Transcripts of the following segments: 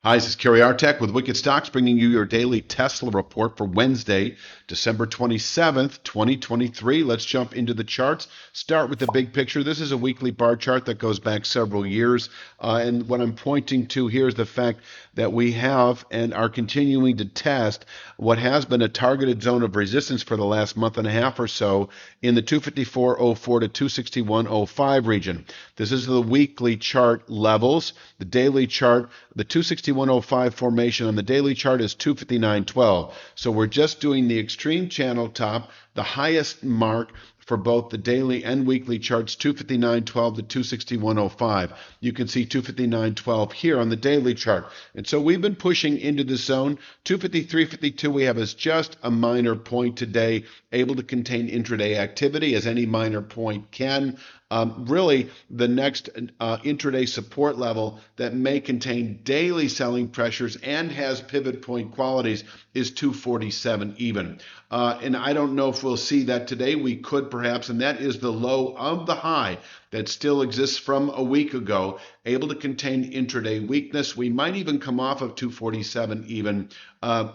Hi, this is Kerry Artek with Wicked Stocks, bringing you your daily Tesla report for Wednesday, December 27th, 2023. Let's jump into the charts. Start with the big picture. This is a weekly bar chart that goes back several years. And what I'm pointing to here is the fact that we have and are continuing to test what has been a targeted zone of resistance for the last month and a half or so in the 254.04 to 261.05 region. This is the weekly chart levels. The daily chart, the 261.05 formation on the daily chart is 259.12. So we're just doing the extreme channel top, the highest mark for both the daily and weekly charts, 259.12 to 261.05. You can see 259.12 here on the daily chart. And so we've been pushing into the zone. 253.52 we have as just a minor point today, able to contain intraday activity as any minor point can. Really, the next intraday support level that may contain daily selling pressures and has pivot point qualities is 247 even. And I don't know if we'll see that today. We could perhaps, and that is the low of the high that still exists from a week ago, able to contain intraday weakness. We might even come off of 247 even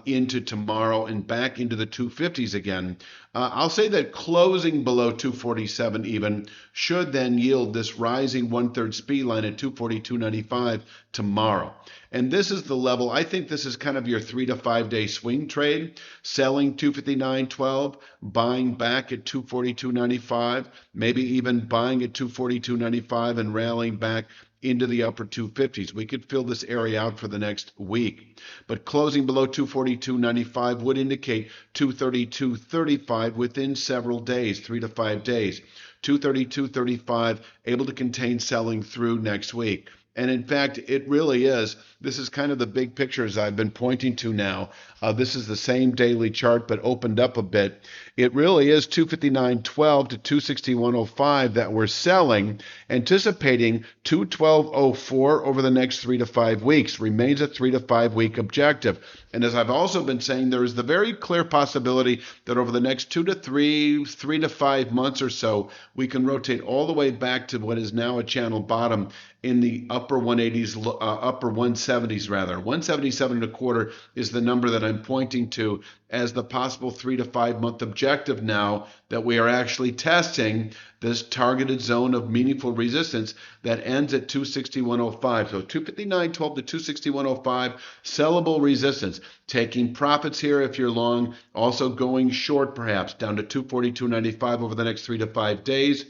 into tomorrow and back into the 250s again. I'll say that closing below 247 even should then yield this rising 1/3 speed line at 242.95 tomorrow. And this is the level, I think this is kind of your 3 to 5 day swing trade, selling 259.12, buying back at 242.95, maybe even buying at 242.95 and rallying back into the upper 250s. We could fill this area out for the next week. But closing below 242.95 would indicate 232.35 within several days, 3 to 5 days. 232.35 able to contain selling through next week. And in fact, it really is. This is kind of the big pictures I've been pointing to now. This is the same daily chart, but opened up a bit. It really is 259.12 to 261.05 that we're selling, anticipating 212.04 over the next 3 to 5 weeks. Remains a 3 to 5 week objective. And as I've also been saying, there is the very clear possibility that over the next 2 to 3 to 5 months or so, we can rotate all the way back to what is now a channel bottom in the upper 180s, upper 170s rather. 177.25 is the number that I'm pointing to as the possible 3 to 5 month objective now that we are actually testing this targeted zone of meaningful resistance that ends at 261.05. So 259.12 to 261.05, sellable resistance. Taking profits here if you're long, also going short perhaps down to 242.95 over the next 3 to 5 days.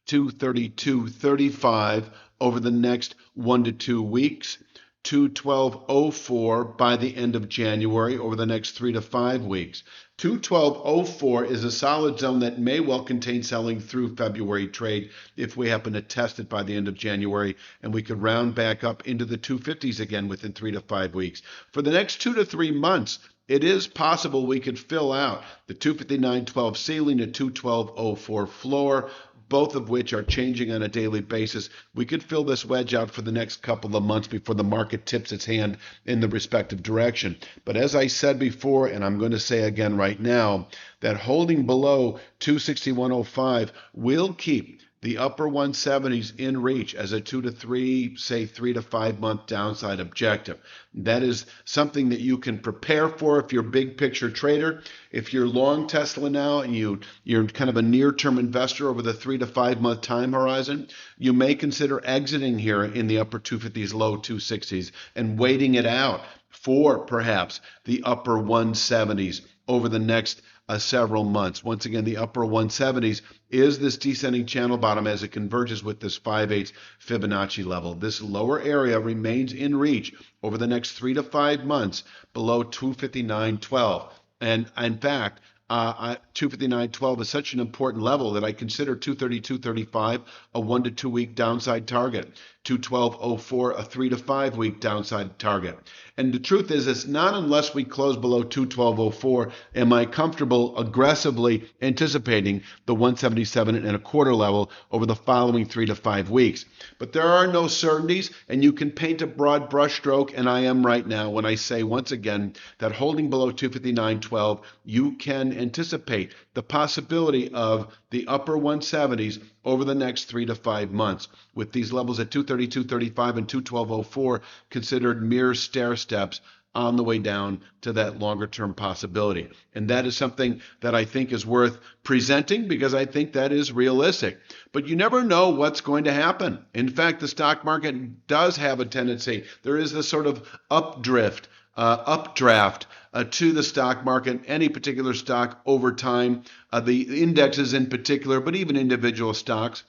232.35 over the next 1 to 2 weeks, 212.04 by the end of January over the next 3 to 5 weeks. 212.04 is a solid zone that may well contain selling through February trade if we happen to test it by the end of January, and we could round back up into the 250s again within 3 to 5 weeks. For the next 2 to 3 months, it is possible we could fill out the 259.12 ceiling, a 212.04 floor, both of which are changing on a daily basis. We could fill this wedge out for the next couple of months before the market tips its hand in the respective direction. But as I said before, and I'm going to say again right now, that holding below 261.05 will keep the upper 170s in reach as a 2 to 3, say 3 to 5 month downside objective. That is something that you can prepare for if you're a big picture trader. If you're long Tesla now and you're kind of a near-term investor over the 3 to 5 month time horizon, you may consider exiting here in the upper 250s, low 260s, and waiting it out for perhaps the upper 170s over the next several months. Once again, the upper 170s is this descending channel bottom as it converges with this 5/8 Fibonacci level. This lower area remains in reach over the next 3 to 5 months below 259.12. And in fact, 259.12 is such an important level that I consider 232.35 a 1 to 2 week downside target, 212.04 a 3 to 5 week downside target. And the truth is, it's not unless we close below 212.04 am I comfortable aggressively anticipating the 177.25 level over the following 3 to 5 weeks. But there are no certainties, and you can paint a broad brushstroke, and I am right now when I say once again that holding below 259.12, you can anticipate the possibility of the upper 170s over the next 3 to 5 months, with these levels at 230 232.35 and 212.04 considered mere stair steps on the way down to that longer term possibility. And that is something that I think is worth presenting because I think that is realistic. But you never know what's going to happen. In fact, the stock market does have a tendency. There is this sort of updraft to the stock market, any particular stock over time, the indexes in particular, but even individual stocks.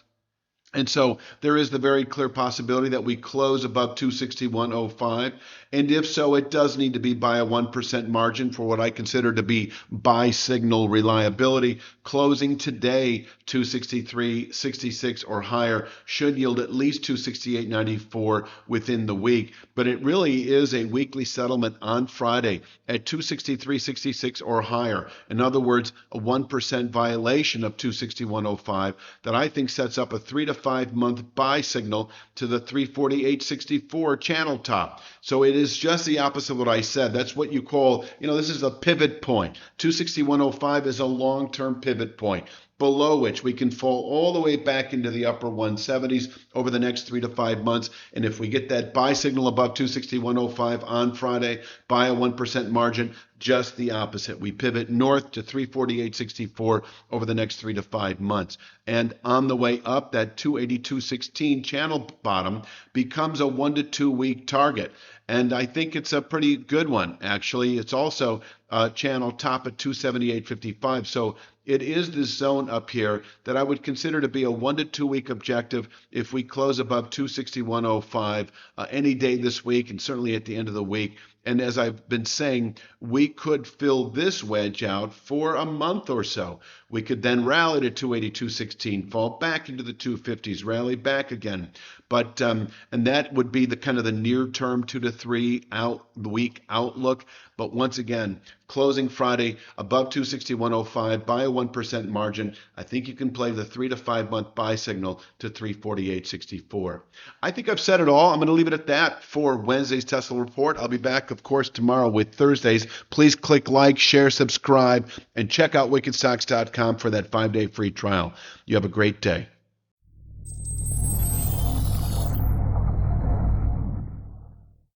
And so there is the very clear possibility that we close above 261.05. And if so, it does need to be by a 1% margin for what I consider to be buy signal reliability. Closing today 263.66 or higher should yield at least 268.94 within the week. But it really is a weekly settlement on Friday at 263.66 or higher. In other words, a 1% violation of 261.05 that I think sets up a 3 to 5 month buy signal to the 348.64 channel top. So it is just the opposite of what I said. That's what you call, this is a pivot point. 261.05 is a long-term pivot point, below which we can fall all the way back into the upper 170s over the next 3 to 5 months. And if we get that buy signal above 261.05 on Friday by a 1% margin, just the opposite. We pivot north to 348.64 over the next 3 to 5 months. And on the way up, that 282.16 channel bottom becomes a 1 to 2 week target. And I think it's a pretty good one, actually. It's also a channel top at 278.55. So it is this zone up here that I would consider to be a 1 to 2 week objective if we close above 261.05 any day this week and certainly at the end of the week. And as I've been saying, we could fill this wedge out for a month or so. We could then rally to 282.16, fall back into the 250s, rally back again. But and that would be the kind of the near term 2 to 3 week outlook. But once again, closing Friday above 261.05 by a 1% margin, I think you can play the 3 to 5 month buy signal to 348.64. I think I've said it all. I'm going to leave it at that for Wednesday's Tesla Report. I'll be back, of course, tomorrow with Thursdays. Please click like, share, subscribe, and check out wickedstocks.com for that 5-day free trial. You have a great day.